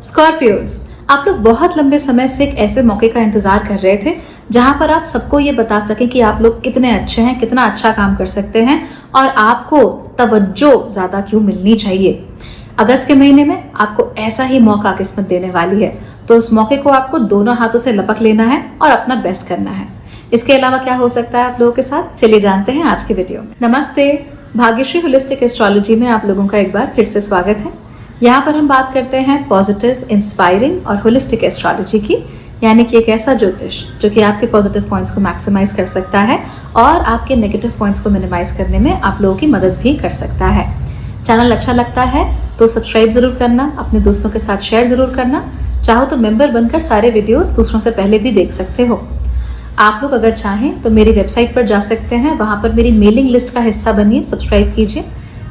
Scorpios, आप लोग बहुत लंबे समय से एक ऐसे मौके का इंतजार कर रहे थे जहां पर आप सबको ये बता सकें कि आप लोग कितने अच्छे हैं, कितना अच्छा काम कर सकते हैं और आपको तवज्जो ज्यादा क्यों मिलनी चाहिए। अगस्त के महीने में आपको ऐसा ही मौका किस्मत देने वाली है, तो उस मौके को आपको दोनों हाथों से लपक लेना है और अपना बेस्ट करना है। इसके अलावा क्या हो सकता है आप लोगों के साथ, चलिए जानते हैं आज के वीडियो में। नमस्ते, भाग्यश्री होलिस्टिक एस्ट्रोलॉजी में आप लोगों का एक बार फिर से स्वागत है। यहाँ पर हम बात करते हैं पॉजिटिव, इंस्पायरिंग और होलिस्टिक एस्ट्रोलॉजी की, यानी कि एक ऐसा ज्योतिष जो कि आपके पॉजिटिव पॉइंट्स को मैक्सिमाइज कर सकता है और आपके नेगेटिव पॉइंट्स को मिनिमाइज करने में आप लोगों की मदद भी कर सकता है। चैनल अच्छा लगता है तो सब्सक्राइब जरूर करना, अपने दोस्तों के साथ शेयर जरूर करना, चाहो तो मेंबर बनकर सारे वीडियोस दूसरों से पहले भी देख सकते हो। आप लोग अगर चाहें तो मेरी वेबसाइट पर जा सकते हैं, वहाँ पर मेरी मेलिंग लिस्ट का हिस्सा बनिए, सब्सक्राइब कीजिए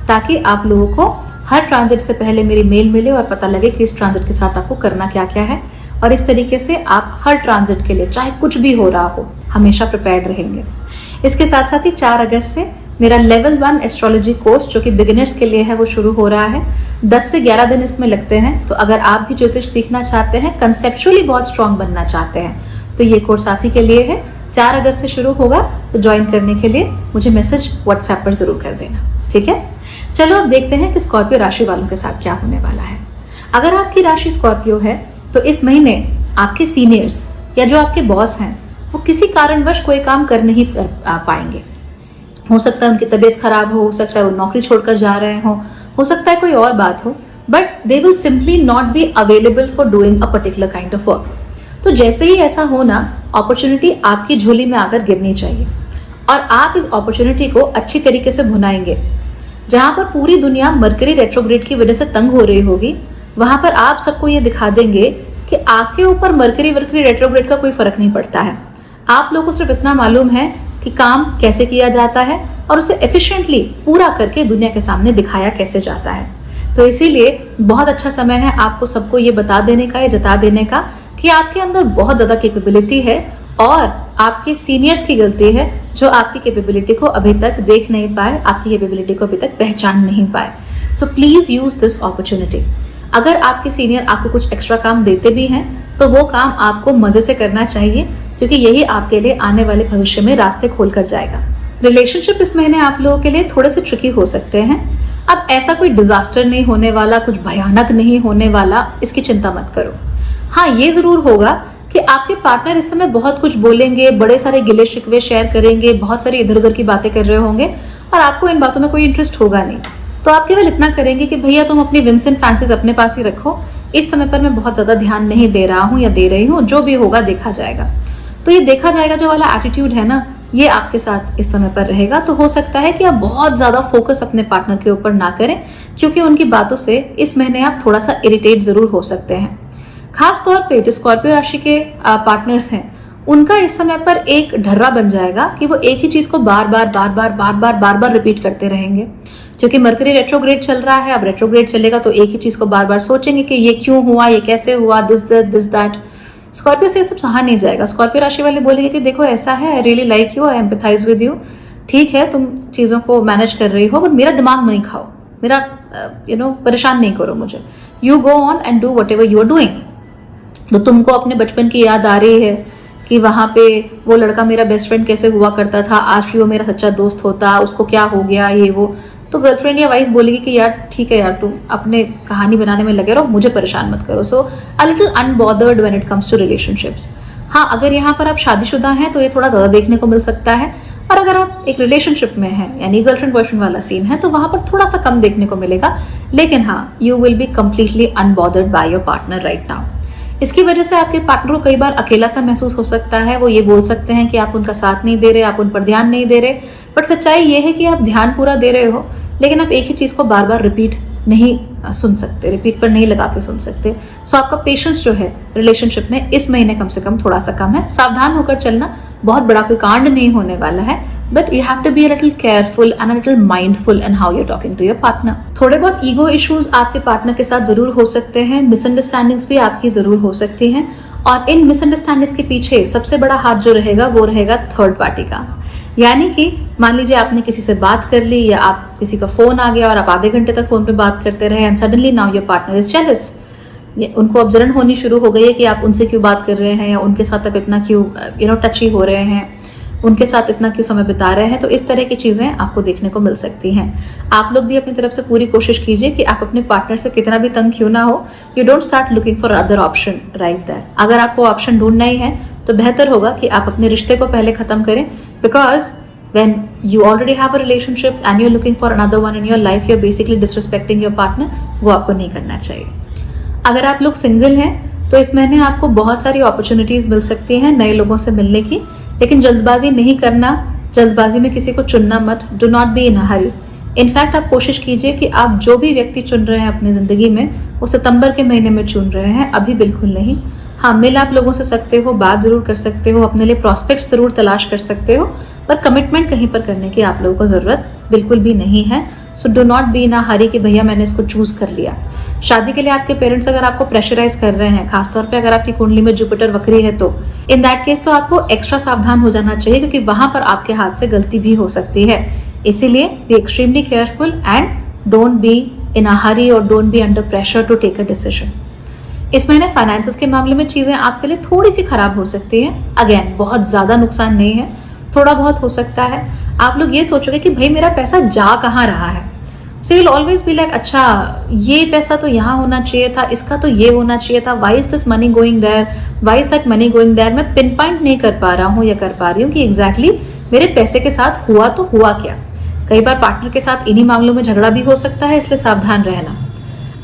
ताकि आप लोगों को हर ट्रांजिट से पहले मेरी मेल मिले और पता लगे कि इस ट्रांजिट के साथ आपको करना क्या क्या है, और इस तरीके से आप हर ट्रांजिट के लिए चाहे कुछ भी हो रहा हो हमेशा प्रिपेयर्ड रहेंगे। इसके साथ साथ ही 4 अगस्त से मेरा लेवल 1 एस्ट्रोलॉजी कोर्स जो कि बिगिनर्स के लिए है वो शुरू हो रहा है। 10 से 11 दिन इसमें लगते हैं, तो अगर आप भी ज्योतिष सीखना चाहते हैं, कंसेप्चुअली बहुत स्ट्रांग बनना चाहते हैं, तो ये कोर्स आप ही के लिए है। 4 अगस्त से शुरू होगा, तो ज्वाइन करने के लिए मुझे मैसेज व्हाट्सएप पर जरूर कर देना, ठीक है। चलो अब देखते हैं कि स्कॉर्पियो राशि वालों के साथ क्या होने वाला है। अगर आपकी राशि स्कॉर्पियो है तो इस महीने आपके सीनियर्स या जो आपके बॉस हैं वो किसी कारणवश कोई काम कर नहीं पाएंगे। हो सकता है उनकी तबीयत खराब हो सकता है वो नौकरी छोड़कर जा रहे हो सकता है कोई और बात हो, but they will simply not be available for doing a particular kind of work. तो जैसे ही ऐसा होना, अपॉर्चुनिटी आपकी झोली में आकर गिरनी चाहिए और आप इस अपॉर्चुनिटी को अच्छी तरीके से भुनाएंगे। जहां पर पूरी दुनिया मरकरी रेट्रोग्रेड की वजह से तंग हो रही होगी, वहां पर आप सबको ये दिखा देंगे कि आपके ऊपर मरकरी रेट्रोग्रेड का कोई फर्क नहीं पड़ता है। आप लोगों को सिर्फ इतना मालूम है कि काम कैसे किया जाता है और उसे एफिशिएंटली पूरा करके दुनिया के सामने दिखाया कैसे जाता है। तो इसीलिए बहुत अच्छा समय है आपको सबको ये बता देने का, ये जता देने का कि आपके अंदर बहुत ज़्यादा कैपेबिलिटी है और आपके सीनियर्स की गलती है जो आपकी कैपेबिलिटी को अभी तक देख नहीं पाए, आपकी कैपेबिलिटी को अभी तक पहचान नहीं पाए। So please use this opportunity. अगर आपके सीनियर आपको कुछ एक्स्ट्रा काम देते भी हैं तो वो काम आपको मज़े से करना चाहिए, क्योंकि यही आपके लिए आने वाले भविष्य में रास्ते खोल कर जाएगा। रिलेशनशिप इस महीने आप लोगों के लिए थोड़े से ट्रिकी हो सकते हैं। अब ऐसा कोई डिजास्टर नहीं होने वाला, कुछ भयानक नहीं होने वाला, इसकी चिंता मत करो। हाँ, ये ज़रूर होगा कि आपके पार्टनर इस समय बहुत कुछ बोलेंगे, बड़े सारे गिले शिकवे शेयर करेंगे, बहुत सारी इधर उधर की बातें कर रहे होंगे और आपको इन बातों में कोई इंटरेस्ट होगा नहीं। तो आप केवल इतना करेंगे कि भैया तुम अपनी विम्स एंड फैंसीज अपने पास ही रखो, इस समय पर मैं बहुत ज़्यादा ध्यान नहीं दे रहा हूँ या दे रही हूँ, जो भी होगा देखा जाएगा। तो ये देखा जाएगा जो वाला एटीट्यूड है ना, ये आपके साथ इस समय पर रहेगा। तो हो सकता है कि आप बहुत ज़्यादा फोकस अपने पार्टनर के ऊपर ना करें, क्योंकि उनकी बातों से इस महीने आप थोड़ा सा इरिटेट ज़रूर हो सकते हैं। खास तौर पे जो स्कॉर्पियो राशि के पार्टनर्स हैं, उनका इस समय पर एक ढर्रा बन जाएगा कि वो एक ही चीज को बार बार रिपीट करते रहेंगे। क्योंकि मरकरी रेट्रोग्रेड चल रहा है, अब रेट्रोग्रेड चलेगा तो एक ही चीज को बार बार सोचेंगे कि ये क्यों हुआ, ये कैसे हुआ, दिस दैट। स्कॉर्पियो से ये सब सहा नहीं जाएगा। स्कॉर्पियो राशि वाले बोलेंगे कि देखो ऐसा है, I really like you, I empathise with you, ठीक है तुम चीज़ों को मैनेज कर रही हो, बट मेरा दिमाग नहीं खाओ, मेरा परेशान नहीं करो मुझे। You go on and do whatever you are doing. तो तुमको अपने बचपन की याद आ रही है कि वहाँ पे वो लड़का मेरा बेस्ट फ्रेंड कैसे हुआ करता था, आज भी वो मेरा सच्चा दोस्त होता, उसको क्या हो गया, ये वो। तो गर्लफ्रेंड या वाइफ बोलेगी कि यार ठीक है यार, तुम अपने कहानी बनाने में लगे रहो, मुझे परेशान मत करो। So a little unbothered when it comes to relationships. हाँ, अगर यहाँ पर आप शादीशुदा हैं तो ये थोड़ा ज़्यादा देखने को मिल सकता है, और अगर आप एक रिलेशनशिप में हैं यानी गर्लफ्रेंड बॉयफ्रेंड वाला सीन है तो वहाँ पर थोड़ा सा कम देखने को मिलेगा। लेकिन हाँ, you will be completely unbothered by your partner right now. इसकी वजह से आपके पार्टनर को कई बार अकेला सा महसूस हो सकता है। वो ये बोल सकते हैं कि आप उनका साथ नहीं दे रहे, आप उन पर ध्यान नहीं दे रहे, बट सच्चाई ये है कि आप ध्यान पूरा दे रहे हो, लेकिन आप एक ही चीज़ को बार बार रिपीट नहीं सुन सकते, रिपीट पर नहीं लगा के सुन सकते। सो आपका पेशेंस जो है रिलेशनशिप में इस महीने कम से कम थोड़ा सा कम है। सावधान होकर चलना, बहुत बड़ा कोई कांड नहीं होने वाला है, but you have to be a little careful and a little mindful in how you are talking to your partner. थोड़े बहुत ईगो इश्यूज आपके पार्टनर के साथ जरूर हो सकते हैं, मिसअंडरस्टैंडिंग्स भी आपकी जरूर हो सकती हैं, और इन मिसअंडरस्टैंडिंग्स के पीछे सबसे बड़ा हाथ जो रहेगा वो रहेगा थर्ड पार्टी का। यानी कि मान लीजिए आपने किसी से बात कर ली या आप किसी का फोन आ गया और आप आधे घंटे तक फोन पे बात करते रहे and suddenly now your partner is jealous. उनको अब जलन होनी शुरू हो गई है कि आप उनसे क्यों बात कर रहे हैं या उनके साथ आप इतना क्यों टची हो रहे हैं, उनके साथ इतना क्यों समय बिता रहे हैं। तो इस तरह की चीज़ें आपको देखने को मिल सकती हैं। आप लोग भी अपनी तरफ से पूरी कोशिश कीजिए कि आप अपने पार्टनर से कितना भी तंग क्यों ना हो, you don't start looking for other option right there. अगर आपको ऑप्शन ढूंढना ही है तो बेहतर होगा कि आप अपने रिश्ते को पहले ख़त्म करें, because when you already have a relationship and you're looking for another one in your life, you're basically disrespecting your partner। वो आपको नहीं करना चाहिए। अगर आप लोग सिंगल हैं तो इस महीने आपको बहुत सारी अपॉर्चुनिटीज़ मिल सकती हैं नए लोगों से मिलने की, लेकिन जल्दबाजी नहीं करना, जल्दबाजी में किसी को चुनना मत। Do not be in a Hari. In fact आप कोशिश कीजिए कि आप जो भी व्यक्ति चुन रहे हैं अपनी ज़िंदगी में वो सितंबर के महीने में चुन रहे हैं, अभी बिल्कुल नहीं। हाँ, मिल आप लोगों से सकते हो, बात ज़रूर कर सकते हो, अपने लिए प्रॉस्पेक्ट्स ज़रूर तलाश कर सकते हो, पर कमिटमेंट कहीं पर करने की आप लोगों को ज़रूरत बिल्कुल भी नहीं है। So do not be in a hurry कि भैया मैंने इसको चूज़ कर लिया। शादी के लिए आपके पेरेंट्स अगर आपको प्रेशराइज कर रहे हैं, खासतौर पे अगर आपकी कुंडली में जुपिटर वक्री है, तो इन दैट केस तो आपको एक्स्ट्रा सावधान हो जाना चाहिए, क्योंकि वहां पर आपके हाथ से गलती भी हो सकती है। इसीलिए be extremely careful and don't be in a hurry और don't be under pressure to take a decision. इस महीने फाइनेंसेस के मामले में चीज़ें आपके लिए थोड़ी सी खराब हो सकती हैं। अगेन बहुत ज़्यादा नुकसान नहीं है, थोड़ा बहुत हो सकता है। आप लोग ये सोचोगे कि भाई मेरा पैसा जा कहाँ रहा है। So you will always be like, अच्छा ये पैसा तो यहाँ होना चाहिए था, इसका तो ये होना चाहिए था, why is this money going there, why is that money going there. मैं पिन पॉइंट नहीं कर पा रहा हूँ या कर पा रही हूँ कि एग्जैक्टली मेरे पैसे के साथ हुआ तो हुआ क्या। कई बार पार्टनर के साथ इन्हीं मामलों में झगड़ा भी हो सकता है, इसलिए सावधान रहना।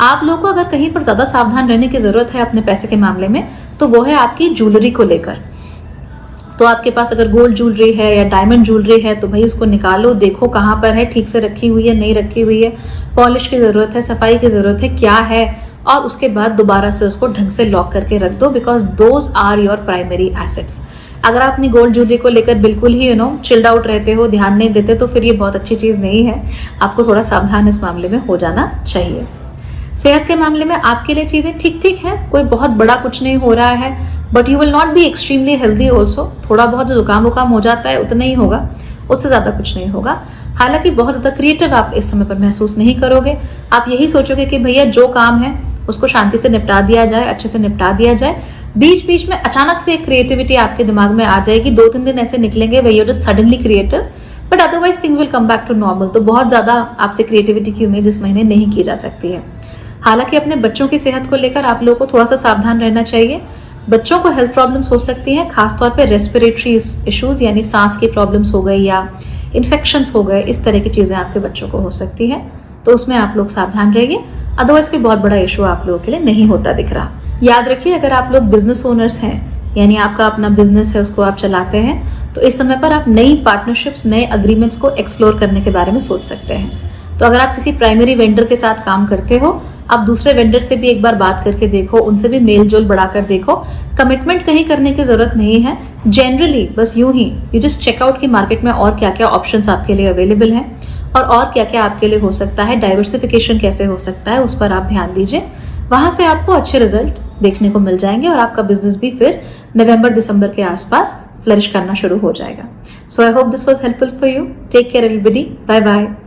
आप लोगों को अगर कहीं पर ज़्यादा सावधान रहने की ज़रूरत है अपने पैसे के मामले में, तो वो है आपकी ज्वेलरी को लेकर। तो आपके पास अगर गोल्ड ज्वेलरी है या डायमंड ज्वेलरी है तो भाई उसको निकालो, देखो कहाँ पर है, ठीक से रखी हुई है, नहीं रखी हुई है, पॉलिश की ज़रूरत है, सफाई की ज़रूरत है, क्या है, और उसके बाद दोबारा से उसको ढंग से लॉक करके रख दो, because those are your primary assets. अगर आप अपनी गोल्ड ज्वेलरी को लेकर बिल्कुल ही चिल्ड आउट रहते हो, ध्यान नहीं देते, तो फिर ये बहुत अच्छी चीज़ नहीं है। आपको थोड़ा सावधान इस मामले में हो जाना चाहिए। सेहत के मामले में आपके लिए चीज़ें ठीक ठीक हैं, कोई बहुत बड़ा कुछ नहीं हो रहा है, but you will not be extremely healthy also. थोड़ा बहुत जो जुकाम वुकाम हो जाता है उतना ही होगा, उससे ज़्यादा कुछ नहीं होगा। हालांकि बहुत ज़्यादा क्रिएटिव आप इस समय पर महसूस नहीं करोगे। आप यही सोचोगे कि भैया जो काम है उसको शांति से निपटा दिया जाए, अच्छे से निपटा दिया जाए। बीच बीच में अचानक से एक क्रिएटिविटी आपके दिमाग में आ जाएगी, 2-3 दिन ऐसे निकलेंगे भैया just suddenly creative, but otherwise things will come back to normal. तो बहुत ज़्यादा आपसे क्रिएटिविटी की उम्मीद इस महीने नहीं की जा सकती है। हालांकि अपने बच्चों की सेहत को लेकर आप लोगों को थोड़ा सा सावधान रहना चाहिए। बच्चों को हेल्थ प्रॉब्लम्स हो सकती हैं, खासतौर पे रेस्पिरेटरी इश्यूज यानी सांस की प्रॉब्लम्स हो गई या इन्फेक्शंस हो गए, इस तरह की चीज़ें आपके बच्चों को हो सकती हैं, तो उसमें आप लोग सावधान रहिए। अदरवाइज कोई बहुत बड़ा इशू आप लोगों के लिए नहीं होता दिख रहा। याद रखिए, अगर आप लोग बिजनेस ओनर्स हैं यानी आपका अपना बिजनेस है, उसको आप चलाते हैं, तो इस समय पर आप नई पार्टनरशिप्स, नए अग्रीमेंट्स को एक्सप्लोर करने के बारे में सोच सकते हैं। तो अगर आप किसी प्राइमरी वेंडर के साथ काम करते हो, आप दूसरे वेंडर से भी एक बार बात करके देखो, उनसे भी मेल जोल बढ़ाकर देखो। कमिटमेंट कहीं करने की जरूरत नहीं है। जनरली बस यूं ही यू जस्ट चेकआउट की मार्केट में और क्या क्या ऑप्शंस आपके लिए अवेलेबल हैं और क्या क्या आपके लिए हो सकता है, डाइवर्सिफिकेशन कैसे हो सकता है, उस पर आप ध्यान दीजिए। वहां से आपको अच्छे रिजल्ट देखने को मिल जाएंगे और आपका बिजनेस भी फिर नवंबर-दिसंबर के आसपास फ्लरिश करना शुरू हो जाएगा। So I hope this was helpful for you. Take care everybody, bye bye.